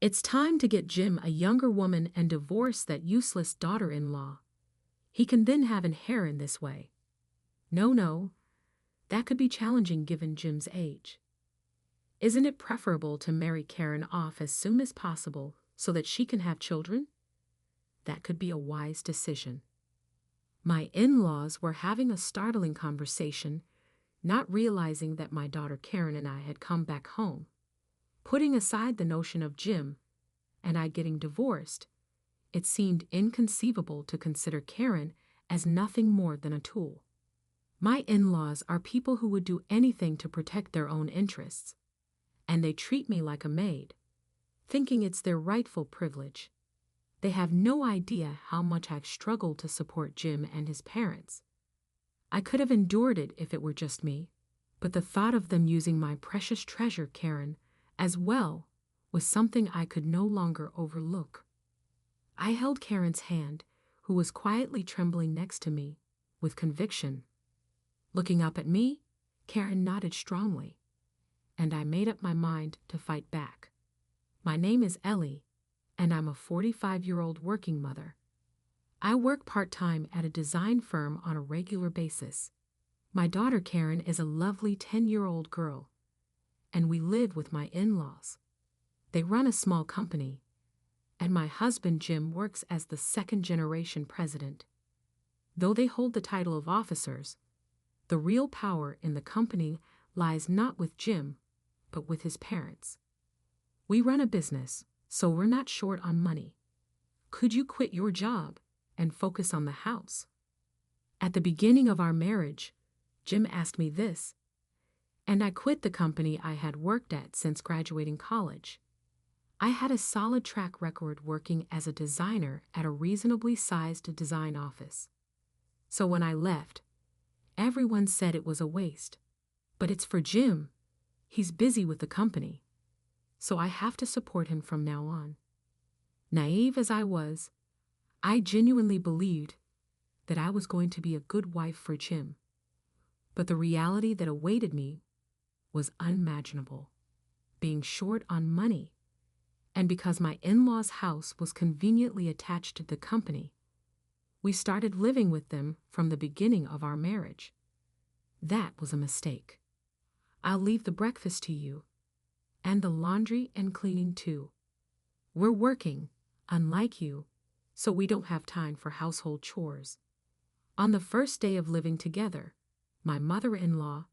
It's time to get Jim a younger woman and divorce that useless daughter-in-law. He can then have an heir in this way. No, that could be challenging given Jim's age. Isn't it preferable to marry Karen off as soon as possible so that she can have children? That could be a wise decision. My in-laws were having a startling conversation, not realizing that my daughter Karen and I had come back home. Putting aside the notion of Jim and I getting divorced, it seemed inconceivable to consider Karen as nothing more than a tool. My in-laws are people who would do anything to protect their own interests, and they treat me like a maid, thinking it's their rightful privilege. They have no idea how much I've struggled to support Jim and his parents. I could have endured it if it were just me, but the thought of them using my precious treasure, Karen, as well, was something I could no longer overlook. I held Karen's hand, who was quietly trembling next to me, with conviction. Looking up at me, Karen nodded strongly, and I made up my mind to fight back. My name is Ellie, and I'm a 45-year-old working mother. I work part-time at a design firm on a regular basis. My daughter Karen is a lovely 10-year-old girl, and we live with my in-laws. They run a small company, and my husband Jim works as the second-generation president. Though they hold the title of officers, the real power in the company lies not with Jim, but with his parents. We run a business, so we're not short on money. Could you quit your job and focus on the house? At the beginning of our marriage, Jim asked me this, and I quit the company I had worked at since graduating college. I had a solid track record working as a designer at a reasonably sized design office. So when I left, everyone said it was a waste. But it's for Jim. He's busy with the company, so I have to support him from now on. Naive as I was, I genuinely believed that I was going to be a good wife for Jim. But the reality that awaited me was unimaginable. Being short on money, and because my in-laws' house was conveniently attached to the company, we started living with them from the beginning of our marriage. That was a mistake. I'll leave the breakfast to you, and the laundry and cleaning too. We're working, unlike you, so we don't have time for household chores. On the first day of living together, my mother-in-law,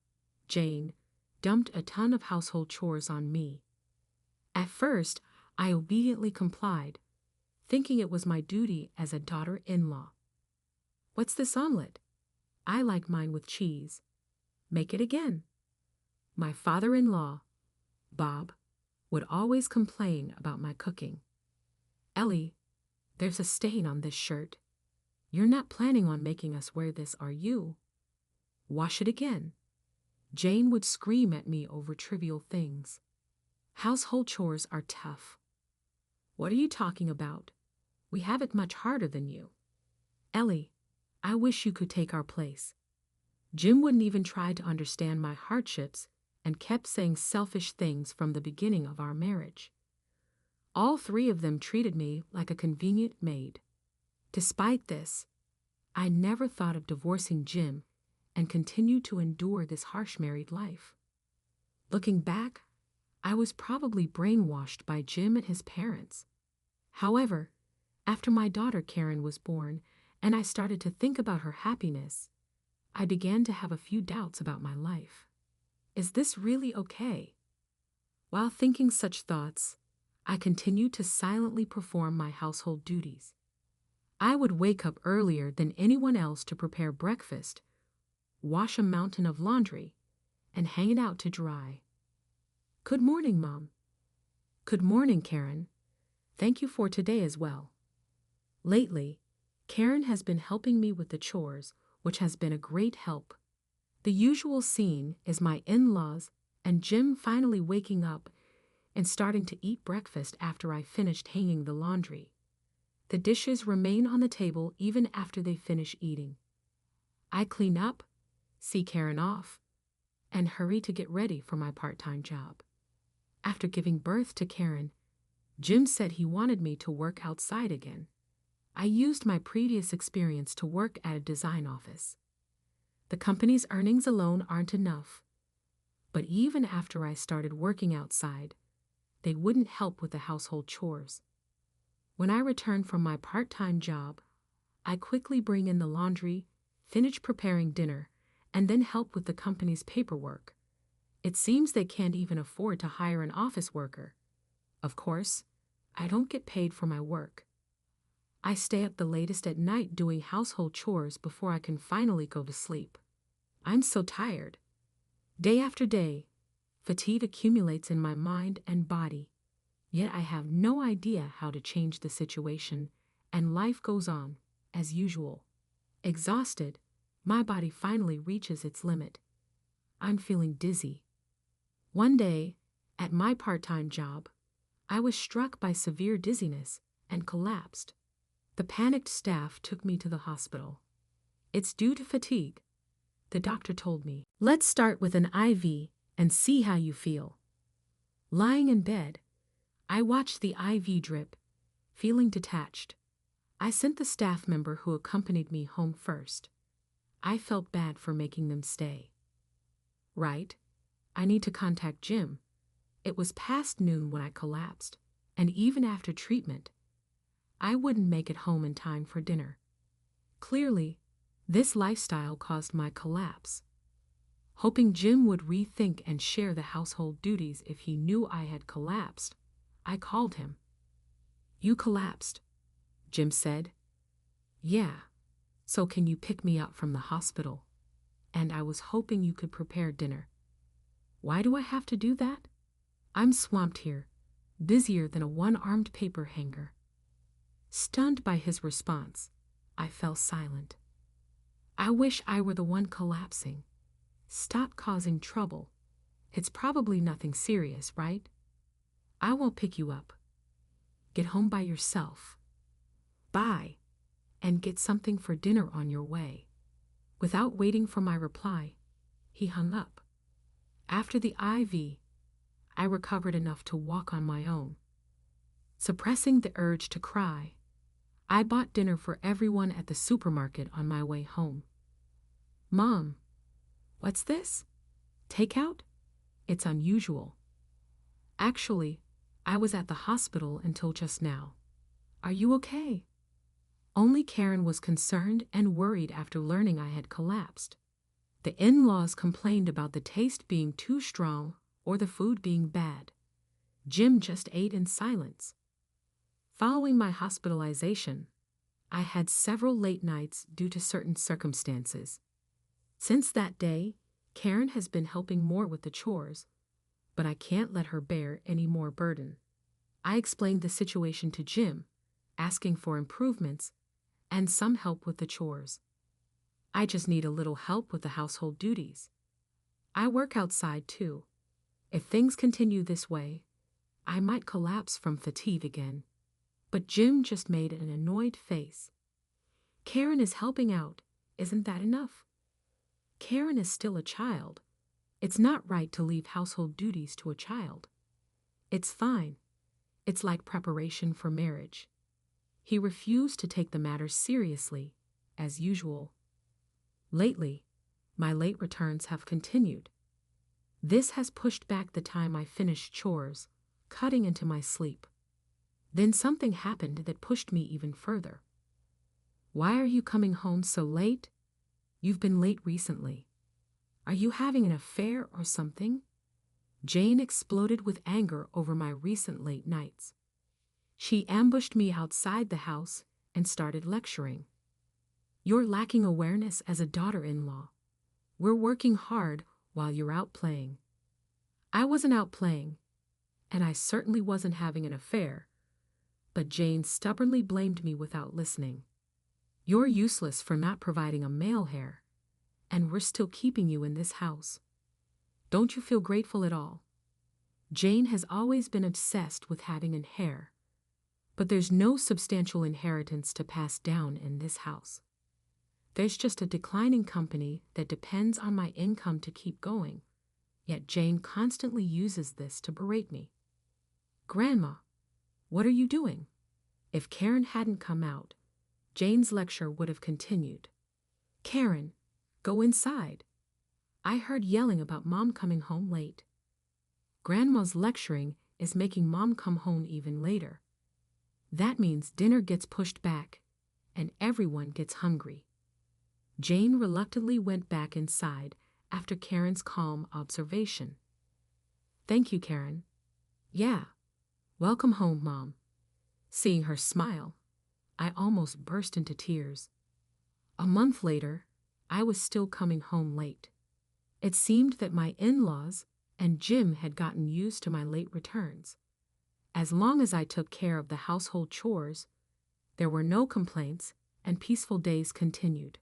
Jane, dumped a ton of household chores on me. At first, I obediently complied, thinking it was my duty as a daughter-in-law. What's this omelet? I like mine with cheese. Make it again. My father-in-law, Bob, would always complain about my cooking. Ellie, there's a stain on this shirt. You're not planning on making us wear this, are you? Wash it again. Jane would scream at me over trivial things. Household chores are tough. What are you talking about? We have it much harder than you. Ellie, I wish you could take our place. Jim wouldn't even try to understand my hardships and kept saying selfish things from the beginning of our marriage. All three of them treated me like a convenient maid. Despite this, I never thought of divorcing Jim and continued to endure this harsh married life. Looking back, I was probably brainwashed by Jim and his parents. However, after my daughter Karen was born and I started to think about her happiness, I began to have a few doubts about my life. Is this really okay? While thinking such thoughts, I continued to silently perform my household duties. I would wake up earlier than anyone else to prepare breakfast, wash a mountain of laundry, and hang it out to dry. Good morning, Mom. Good morning, Karen. Thank you for today as well. Lately, Karen has been helping me with the chores, which has been a great help. The usual scene is my in-laws and Jim finally waking up and starting to eat breakfast after I finished hanging the laundry. The dishes remain on the table even after they finish eating. I clean up, see Karen off, and hurry to get ready for my part-time job. After giving birth to Karen, Jim said he wanted me to work outside again. I used my previous experience to work at a design office. The company's earnings alone aren't enough. But even after I started working outside, they wouldn't help with the household chores. When I returned from my part-time job, I quickly bring in the laundry, finish preparing dinner, and then help with the company's paperwork. It seems they can't even afford to hire an office worker. Of course, I don't get paid for my work. I stay up the latest at night doing household chores before I can finally go to sleep. I'm so tired. Day after day, fatigue accumulates in my mind and body, yet I have no idea how to change the situation, and life goes on, as usual. Exhausted, my body finally reaches its limit. I'm feeling dizzy. One day, at my part-time job, I was struck by severe dizziness and collapsed. The panicked staff took me to the hospital. It's due to fatigue, the doctor told me. Let's start with an IV and see how you feel. Lying in bed, I watched the IV drip, feeling detached. I sent the staff member who accompanied me home first. I felt bad for making them stay. Right, I need to contact Jim. It was past noon when I collapsed, and even after treatment, I wouldn't make it home in time for dinner. Clearly, this lifestyle caused my collapse. Hoping Jim would rethink and share the household duties if he knew I had collapsed, I called him. "You collapsed," Jim said. "Yeah, so can you pick me up from the hospital? And I was hoping you could prepare dinner." "Why do I have to do that? I'm swamped here, busier than a one-armed paper hanger." Stunned by his response, I fell silent. I wish I were the one collapsing. Stop causing trouble. It's probably nothing serious, right? I won't pick you up. Get home by yourself. Bye, and get something for dinner on your way. Without waiting for my reply, he hung up. After the IV, I recovered enough to walk on my own. Suppressing the urge to cry, I bought dinner for everyone at the supermarket on my way home. "Mom, what's this? Takeout? It's unusual." "Actually, I was at the hospital until just now. Are you okay?" Only Karen was concerned and worried after learning I had collapsed. The in-laws complained about the taste being too strong or the food being bad. Jim just ate in silence. Following my hospitalization, I had several late nights due to certain circumstances. Since that day, Karen has been helping more with the chores, but I can't let her bear any more burden. I explained the situation to Jim, asking for improvements and some help with the chores. I just need a little help with the household duties. I work outside too. If things continue this way, I might collapse from fatigue again. But Jim just made an annoyed face. Karen is helping out. Isn't that enough? Karen is still a child. It's not right to leave household duties to a child. It's fine. It's like preparation for marriage. He refused to take the matter seriously, as usual. Lately, my late returns have continued. This has pushed back the time I finish chores, cutting into my sleep. Then something happened that pushed me even further. "Why are you coming home so late? You've been late recently. Are you having an affair or something?" Jane exploded with anger over my recent late nights. She ambushed me outside the house and started lecturing. "You're lacking awareness as a daughter-in-law. We're working hard while you're out playing." I wasn't out playing, and I certainly wasn't having an affair, but Jane stubbornly blamed me without listening. "You're useless for not providing a male heir, and we're still keeping you in this house. Don't you feel grateful at all?" Jane has always been obsessed with having an heir, but there's no substantial inheritance to pass down in this house. There's just a declining company that depends on my income to keep going, yet Jane constantly uses this to berate me. "Grandma, What are you doing?" If Karen hadn't come out, Jane's lecture would have continued. "Karen, go inside. I heard yelling about Mom coming home late." Grandma's lecturing is making Mom come home even later. That means dinner gets pushed back, and everyone gets hungry. Jane reluctantly went back inside after Karen's calm observation. "Thank you, Karen." "Yeah. Welcome home, Mom." Seeing her smile, I almost burst into tears. A month later, I was still coming home late. It seemed that my in-laws and Jim had gotten used to my late returns. As long as I took care of the household chores, there were no complaints and peaceful days continued.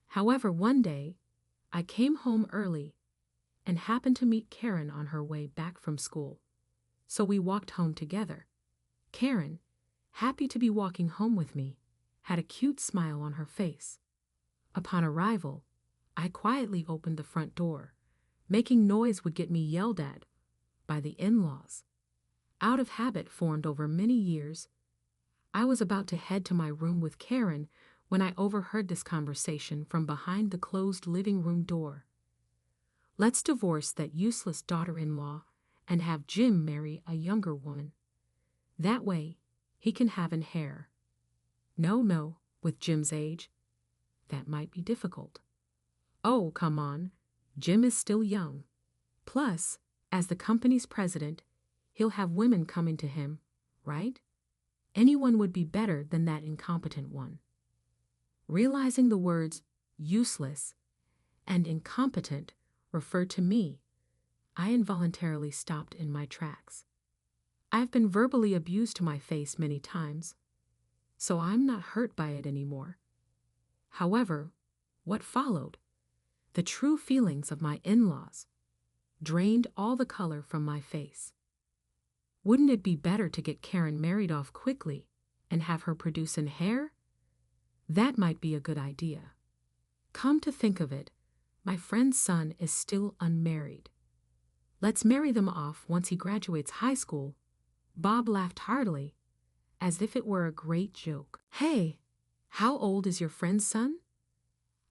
However, one day, I came home early and happened to meet Karen on her way back from school. So we walked home together. Karen, happy to be walking home with me, had a cute smile on her face. Upon arrival, I quietly opened the front door. Making noise would get me yelled at by the in-laws. Out of habit formed over many years, I was about to head to my room with Karen when I overheard this conversation from behind the closed living room door. "Let's divorce that useless daughter-in-law and have Jim marry a younger woman. That way, he can have an heir." No, with Jim's age, that might be difficult." "Oh, come on. Jim is still young. Plus, as the company's president, he'll have women coming to him, right? Anyone would be better than that incompetent one." Realizing the words useless and incompetent referred to me, I involuntarily stopped in my tracks. I've been verbally abused to my face many times, so I'm not hurt by it anymore. However, what followed, the true feelings of my in-laws, drained all the color from my face. Wouldn't it be better to get Karen married off quickly and have her produce an heir? That might be a good idea. Come to think of it, my friend's son is still unmarried. Let's marry them off once he graduates high school. Bob laughed heartily, as if it were a great joke. "Hey, how old is your friend's son?"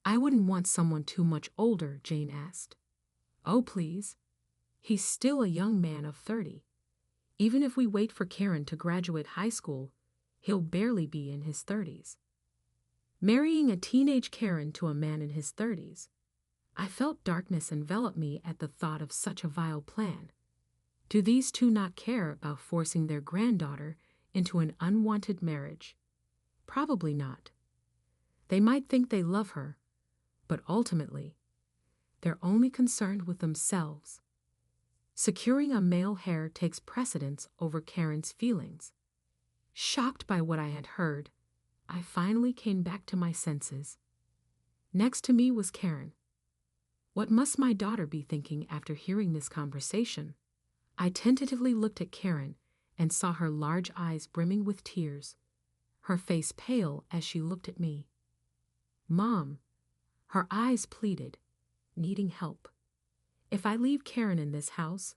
"I wouldn't want someone too much older," Jane asked. "Oh, please. He's still a young man of 30. Even if we wait for Karen to graduate high school, he'll barely be in his 30s. Marrying a teenage Karen to a man in his 30s. I felt darkness envelop me at the thought of such a vile plan. Do these two not care about forcing their granddaughter into an unwanted marriage? Probably not. They might think they love her, but ultimately, they're only concerned with themselves. Securing a male heir takes precedence over Karen's feelings. Shocked by what I had heard, I finally came back to my senses. Next to me was Karen. What must my daughter be thinking after hearing this conversation? I tentatively looked at Karen and saw her large eyes brimming with tears, her face pale as she looked at me. "Mom," her eyes pleaded, needing help. "If I leave Karen in this house,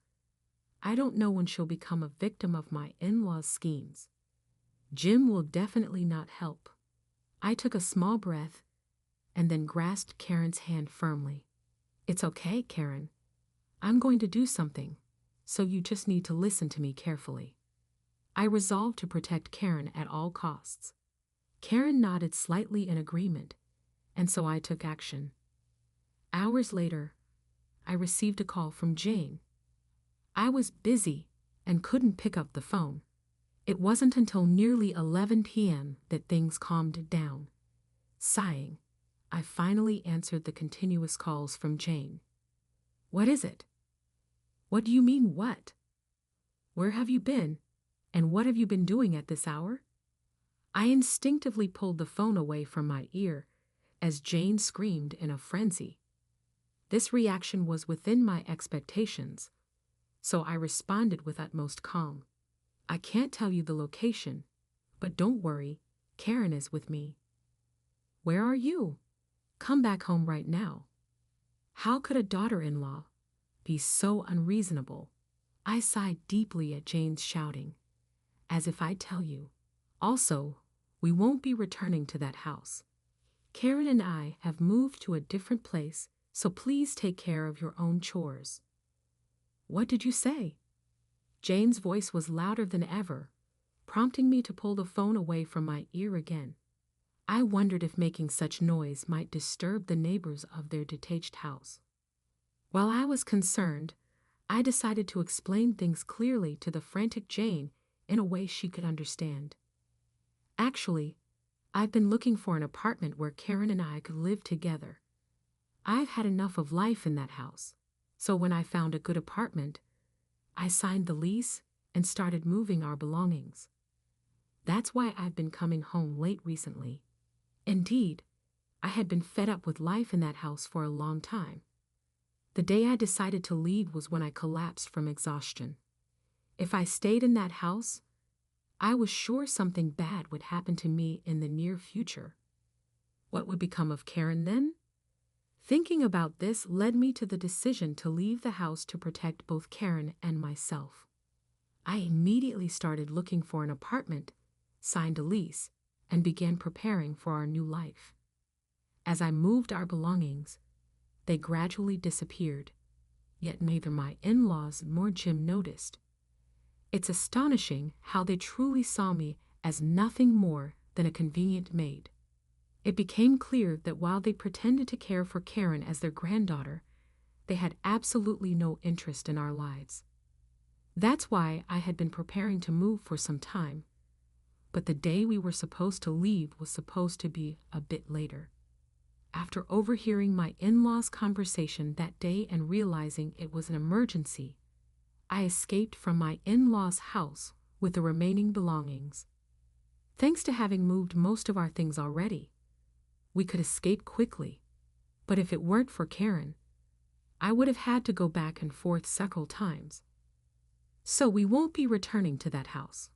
I don't know when she'll become a victim of my in-laws' schemes. Jim will definitely not help." I took a small breath and then grasped Karen's hand firmly. "It's okay, Karen. I'm going to do something, so you just need to listen to me carefully." I resolved to protect Karen at all costs. Karen nodded slightly in agreement, and so I took action. Hours later, I received a call from Jane. I was busy and couldn't pick up the phone. It wasn't until nearly 11 p.m. that things calmed down. Sighing, I finally answered the continuous calls from Jane. "What is it?" "What do you mean, what? Where have you been, and what have you been doing at this hour?" I instinctively pulled the phone away from my ear as Jane screamed in a frenzy. This reaction was within my expectations, so I responded with utmost calm. "I can't tell you the location, but don't worry, Karen is with me." "Where are you? Come back home right now." How could a daughter-in-law be so unreasonable? I sighed deeply at Jane's shouting. As if I'd tell you. Also, we won't be returning to that house. Karen and I have moved to a different place, so please take care of your own chores. What did you say? Jane's voice was louder than ever, prompting me to pull the phone away from my ear again. I wondered if making such noise might disturb the neighbors of their detached house. While I was concerned, I decided to explain things clearly to the frantic Jane in a way she could understand. Actually, I've been looking for an apartment where Karen and I could live together. I've had enough of life in that house, so when I found a good apartment, I signed the lease and started moving our belongings. That's why I've been coming home late recently. Indeed, I had been fed up with life in that house for a long time. The day I decided to leave was when I collapsed from exhaustion. If I stayed in that house, I was sure something bad would happen to me in the near future. What would become of Karen then? Thinking about this led me to the decision to leave the house to protect both Karen and myself. I immediately started looking for an apartment, signed a lease, and began preparing for our new life. As I moved our belongings, they gradually disappeared, yet neither my in-laws nor Jim noticed. It's astonishing how they truly saw me as nothing more than a convenient maid. It became clear that while they pretended to care for Karen as their granddaughter, they had absolutely no interest in our lives. That's why I had been preparing to move for some time, but the day we were supposed to leave was supposed to be a bit later. After overhearing my in-laws' conversation that day and realizing it was an emergency, I escaped from my in-laws' house with the remaining belongings. Thanks to having moved most of our things already, we could escape quickly, but if it weren't for Karen, I would have had to go back and forth several times. So we won't be returning to that house.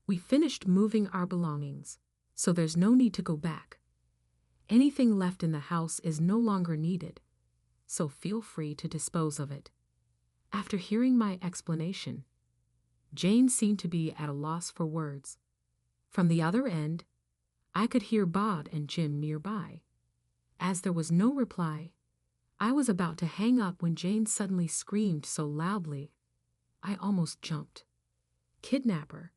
We finished moving our belongings, so there's no need to go back. Anything left in the house is no longer needed, so feel free to dispose of it. After hearing my explanation, Jane seemed to be at a loss for words. From the other end, I could hear Bob and Jim nearby. As there was no reply, I was about to hang up when Jane suddenly screamed so loudly, I almost jumped. "Kidnapper,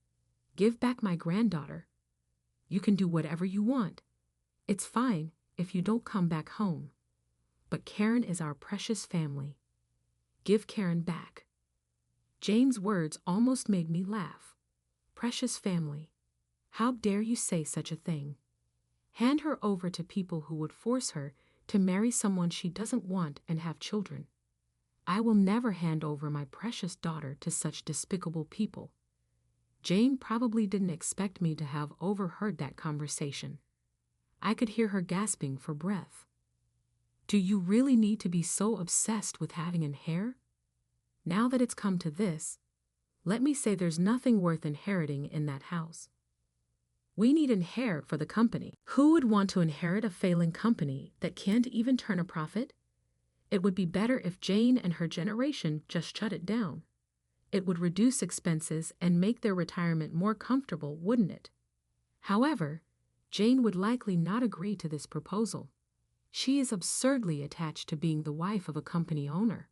give back my granddaughter. You can do whatever you want. It's fine if you don't come back home. But Karen is our precious family. Give Karen back." Jane's words almost made me laugh. Precious family. How dare you say such a thing? Hand her over to people who would force her to marry someone she doesn't want and have children. I will never hand over my precious daughter to such despicable people. Jane probably didn't expect me to have overheard that conversation. I could hear her gasping for breath. Do you really need to be so obsessed with having an heir? Now that it's come to this, let me say there's nothing worth inheriting in that house. We need an heir for the company. Who would want to inherit a failing company that can't even turn a profit? It would be better if Jane and her generation just shut it down. It would reduce expenses and make their retirement more comfortable, wouldn't it? However, Jane would likely not agree to this proposal. She is absurdly attached to being the wife of a company owner.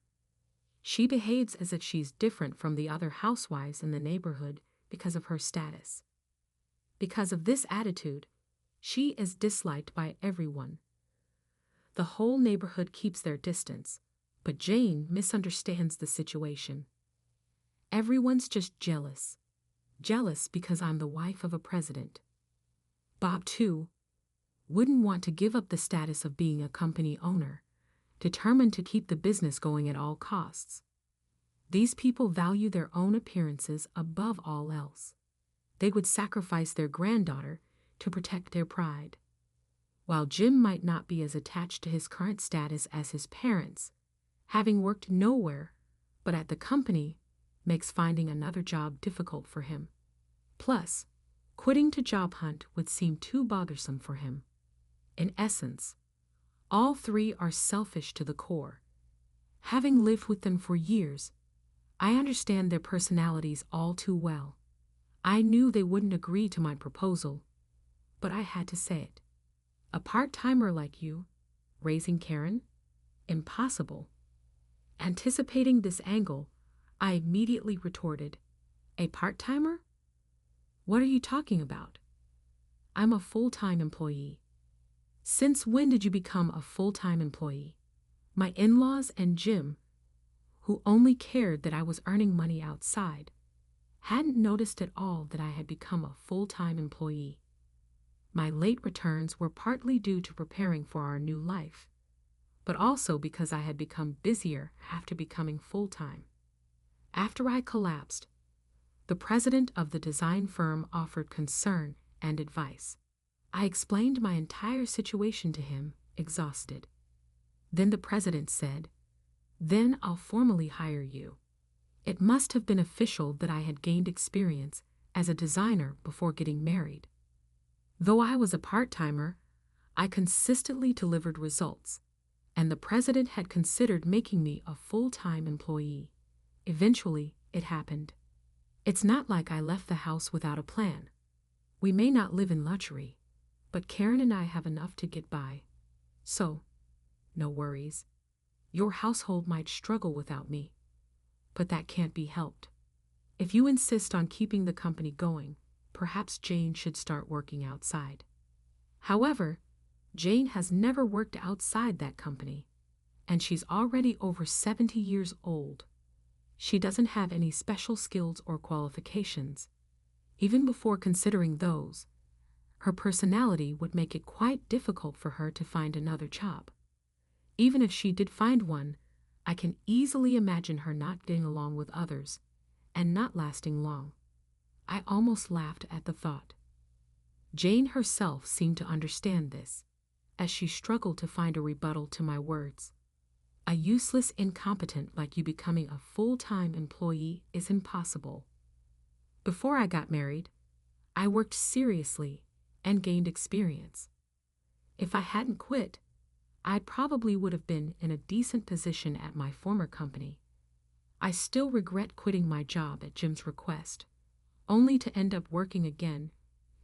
She behaves as if she's different from the other housewives in the neighborhood because of her status. Because of this attitude, she is disliked by everyone. The whole neighborhood keeps their distance, but Jane misunderstands the situation. Everyone's just jealous. Jealous because I'm the wife of a president. Bob, too, wouldn't want to give up the status of being a company owner, determined to keep the business going at all costs. These people value their own appearances above all else. They would sacrifice their granddaughter to protect their pride. While Jim might not be as attached to his current status as his parents, having worked nowhere but at the company makes finding another job difficult for him. Plus, quitting to job hunt would seem too bothersome for him. In essence, all three are selfish to the core. Having lived with them for years, I understand their personalities all too well. I knew they wouldn't agree to my proposal, but I had to say it. A part-timer like you, raising Karen? Impossible. Anticipating this angle, I immediately retorted, a part-timer? What are you talking about? I'm a full-time employee. Since when did you become a full-time employee? My in-laws and Jim, who only cared that I was earning money outside, hadn't noticed at all that I had become a full-time employee. My late returns were partly due to preparing for our new life, but also because I had become busier after becoming full-time. After I collapsed, the president of the design firm offered concern and advice. I explained my entire situation to him, exhausted. Then the president said, "Then I'll formally hire you." It must have been official that I had gained experience as a designer before getting married. Though I was a part-timer, I consistently delivered results, and the president had considered making me a full-time employee. Eventually, it happened. It's not like I left the house without a plan. We may not live in luxury, but Karen and I have enough to get by. So, no worries. Your household might struggle without me, but that can't be helped. If you insist on keeping the company going, perhaps Jane should start working outside. However, Jane has never worked outside that company, and she's already over 70 years old. She doesn't have any special skills or qualifications. Even before considering those, her personality would make it quite difficult for her to find another job. Even if she did find one, I can easily imagine her not getting along with others and not lasting long. I almost laughed at the thought. Jane herself seemed to understand this, as she struggled to find a rebuttal to my words. A useless incompetent like you becoming a full-time employee is impossible. Before I got married, I worked seriously and gained experience. If I hadn't quit, I probably would have been in a decent position at my former company. I still regret quitting my job at Jim's request, only to end up working again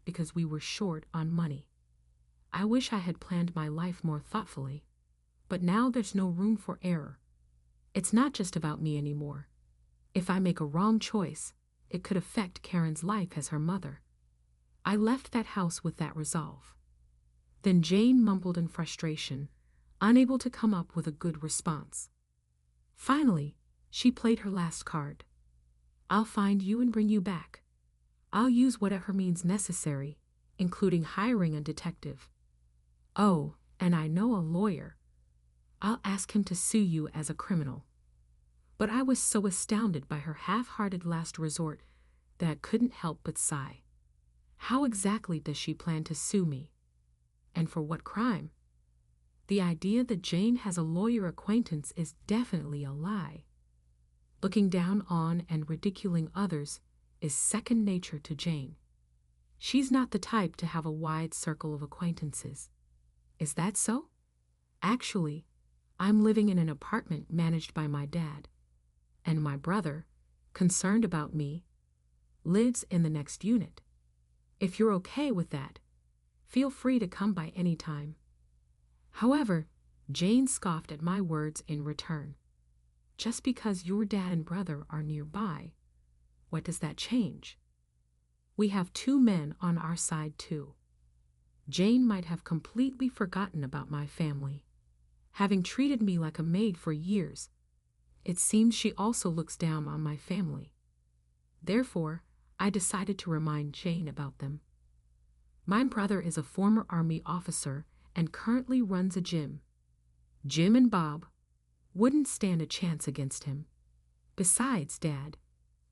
because we were short on money. I wish I had planned my life more thoughtfully, but now there's no room for error. It's not just about me anymore. If I make a wrong choice, it could affect Karen's life as her mother. I left that house with that resolve. Then Jane mumbled in frustration, unable to come up with a good response. Finally, she played her last card. "I'll find you and bring you back. I'll use whatever means necessary, including hiring a detective. Oh, and I know a lawyer. I'll ask him to sue you as a criminal." But I was so astounded by her half-hearted last resort that I couldn't help but sigh. How exactly does she plan to sue me? And for what crime? The idea that Jane has a lawyer acquaintance is definitely a lie. Looking down on and ridiculing others is second nature to Jane. She's not the type to have a wide circle of acquaintances. Is that so? Actually, I'm living in an apartment managed by my dad, and my brother, concerned about me, lives in the next unit. If you're okay with that, feel free to come by any time. However, Jane scoffed at my words in return. Just because your dad and brother are nearby, what does that change? We have 2 men on our side too. Jane might have completely forgotten about my family. Having treated me like a maid for years, it seems she also looks down on my family. Therefore, I decided to remind Jane about them. My brother is a former Army officer and currently runs a gym. Jim and Bob wouldn't stand a chance against him. Besides, Dad,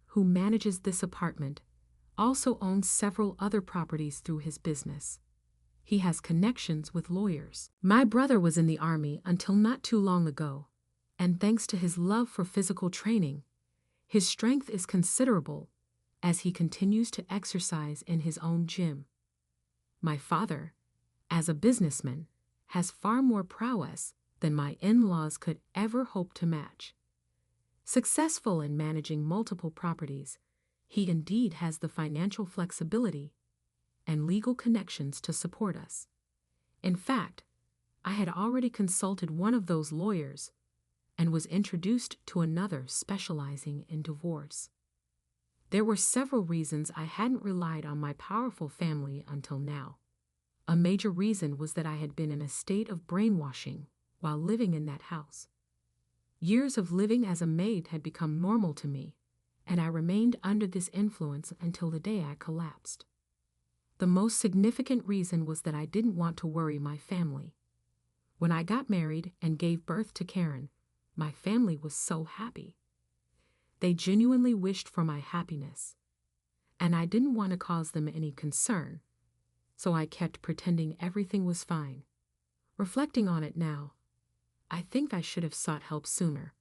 who manages this apartment, also owns several other properties through his business. He has connections with lawyers. My brother was in the Army until not too long ago, and thanks to his love for physical training, his strength is considerable as he continues to exercise in his own gym. My father, as a businessman, has far more prowess than my in-laws could ever hope to match. Successful in managing multiple properties, he indeed has the financial flexibility and legal connections to support us. In fact, I had already consulted one of those lawyers and was introduced to another specializing in divorce. There were several reasons I hadn't relied on my powerful family until now. A major reason was that I had been in a state of brainwashing while living in that house. Years of living as a maid had become normal to me, and I remained under this influence until the day I collapsed. The most significant reason was that I didn't want to worry my family. When I got married and gave birth to Karen, my family was so happy. They genuinely wished for my happiness, and I didn't want to cause them any concern, so I kept pretending everything was fine. Reflecting on it now, I think I should have sought help sooner.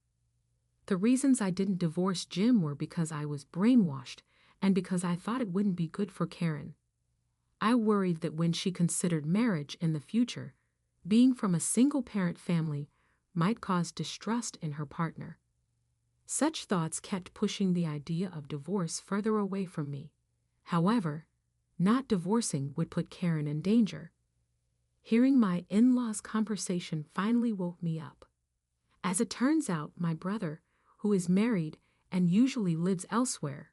The reasons I didn't divorce Jim were because I was brainwashed and because I thought it wouldn't be good for Karen. I worried that when she considered marriage in the future, being from a single-parent family might cause distrust in her partner. Such thoughts kept pushing the idea of divorce further away from me. However, not divorcing would put Karen in danger. Hearing my in-laws' conversation finally woke me up. As it turns out, my brother, who is married and usually lives elsewhere,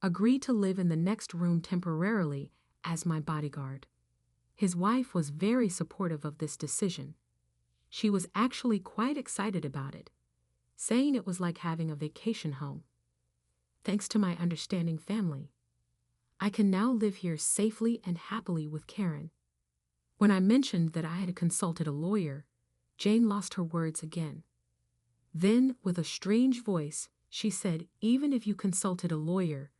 agreed to live in the next room temporarily as my bodyguard. His wife was very supportive of this decision. She was actually quite excited about it, saying it was like having a vacation home. Thanks to my understanding family, I can now live here safely and happily with Karen. When I mentioned that I had consulted a lawyer, Jane lost her words again. Then, with a strange voice, she said, "Even if you consulted a lawyer,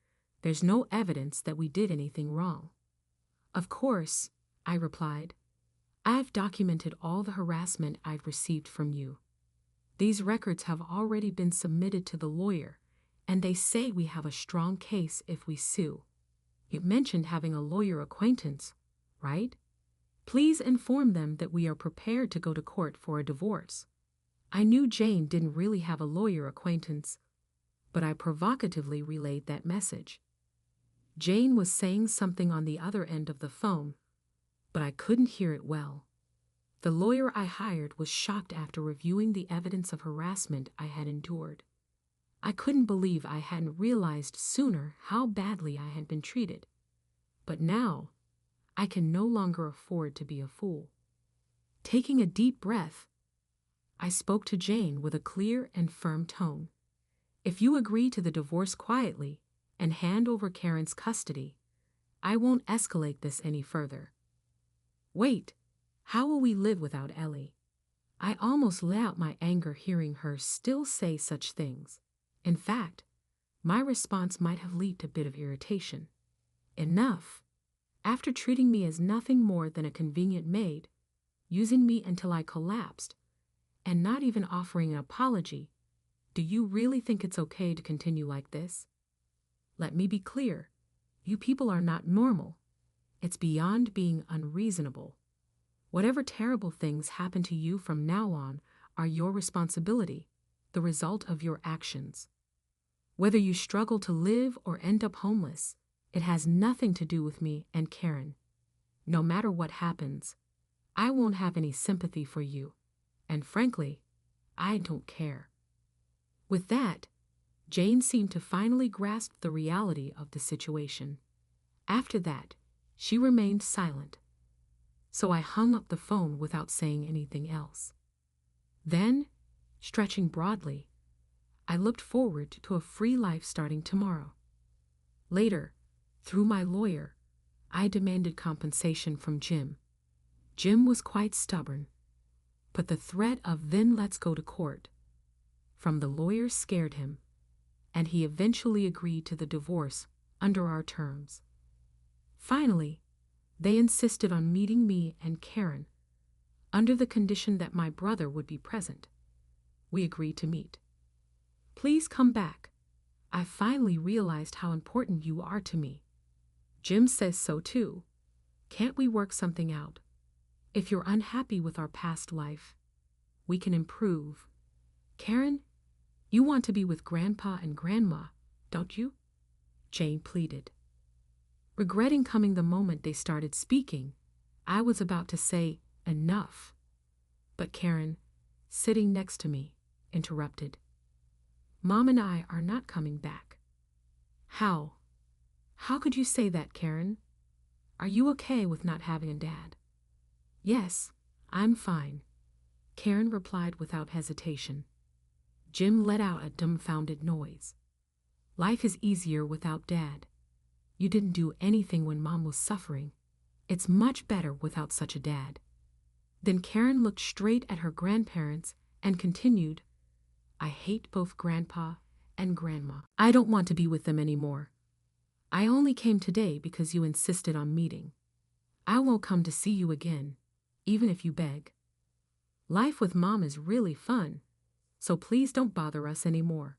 there's no evidence that we did anything wrong." "Of course," I replied. "I've documented all the harassment I've received from you. These records have already been submitted to the lawyer, and they say we have a strong case if we sue. You mentioned having a lawyer acquaintance, right? Please inform them that we are prepared to go to court for a divorce." I knew Jane didn't really have a lawyer acquaintance, but I provocatively relayed that message. Jane was saying something on the other end of the phone, but I couldn't hear it well. The lawyer I hired was shocked after reviewing the evidence of harassment I had endured. I couldn't believe I hadn't realized sooner how badly I had been treated. But now, I can no longer afford to be a fool. Taking a deep breath, I spoke to Jane with a clear and firm tone. "If you agree to the divorce quietly and hand over Karen's custody, I won't escalate this any further." "Wait, how will we live without Ellie?" I almost let out my anger hearing her still say such things. In fact, my response might have leaked a bit of irritation. Enough. After treating me as nothing more than a convenient maid, using me until I collapsed, and not even offering an apology, do you really think it's okay to continue like this? Let me be clear. You people are not normal. It's beyond being unreasonable. Whatever terrible things happen to you from now on are your responsibility, the result of your actions. Whether you struggle to live or end up homeless, it has nothing to do with me and Karen. No matter what happens, I won't have any sympathy for you. And frankly, I don't care. With that, Jane seemed to finally grasp the reality of the situation. After that, she remained silent, so I hung up the phone without saying anything else. Then, stretching broadly, I looked forward to a free life starting tomorrow. Later, through my lawyer, I demanded compensation from Jim. Jim was quite stubborn, but the threat of "then let's go to court" from the lawyer scared him, and he eventually agreed to the divorce under our terms. Finally, they insisted on meeting me and Karen, under the condition that my brother would be present. We agreed to meet. "Please come back. I finally realized how important you are to me. Jim says so too. Can't we work something out? If you're unhappy with our past life, we can improve. Karen, you want to be with Grandpa and Grandma, don't you? Jane pleaded. Regretting coming the moment they started speaking, I was about to say, enough. But Karen, sitting next to me, interrupted. Mom and I are not coming back. How? How could you say that, Karen? Are you okay with not having a dad? Yes, I'm fine, Karen replied without hesitation. Jim let out a dumbfounded noise. Life is easier without Dad. You didn't do anything when Mom was suffering. It's much better without such a dad. Then Karen looked straight at her grandparents and continued, I hate both Grandpa and Grandma. I don't want to be with them anymore. I only came today because you insisted on meeting. I won't come to see you again, even if you beg. Life with Mom is really fun, so please don't bother us anymore.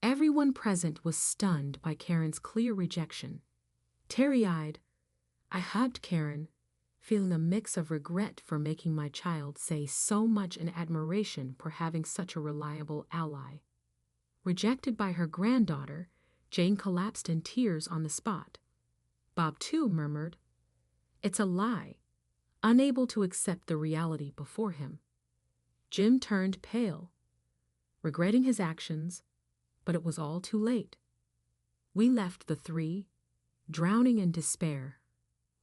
Everyone present was stunned by Karen's clear rejection. Teary-eyed, I hugged Karen, feeling a mix of regret for making my child say so much and admiration for having such a reliable ally. Rejected by her granddaughter, Jane collapsed in tears on the spot. Bob, too, murmured, It's a lie, unable to accept the reality before him. Jim turned pale, regretting his actions, but it was all too late. We left the three, drowning in despair,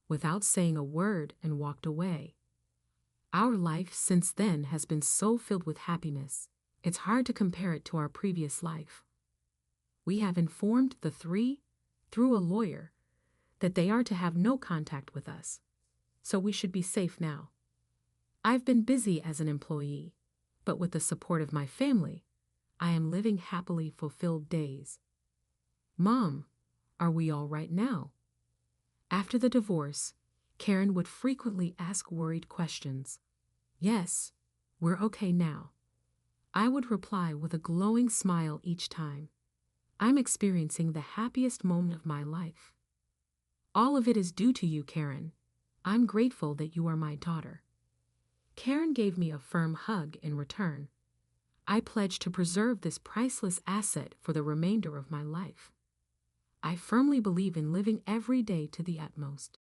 without saying a word, and walked away. Our life since then has been so filled with happiness, it's hard to compare it to our previous life. We have informed the three, through a lawyer, that they are to have no contact with us, so we should be safe now. I've been busy as an employee, but with the support of my family, I am living happily fulfilled days. Mom, are we all right now? After the divorce, Karen would frequently ask worried questions. Yes, we're okay now. I would reply with a glowing smile each time. I'm experiencing the happiest moment of my life. All of it is due to you, Karen. I'm grateful that you are my daughter. Karen gave me a firm hug in return. I pledged to preserve this priceless asset for the remainder of my life. I firmly believe in living every day to the utmost.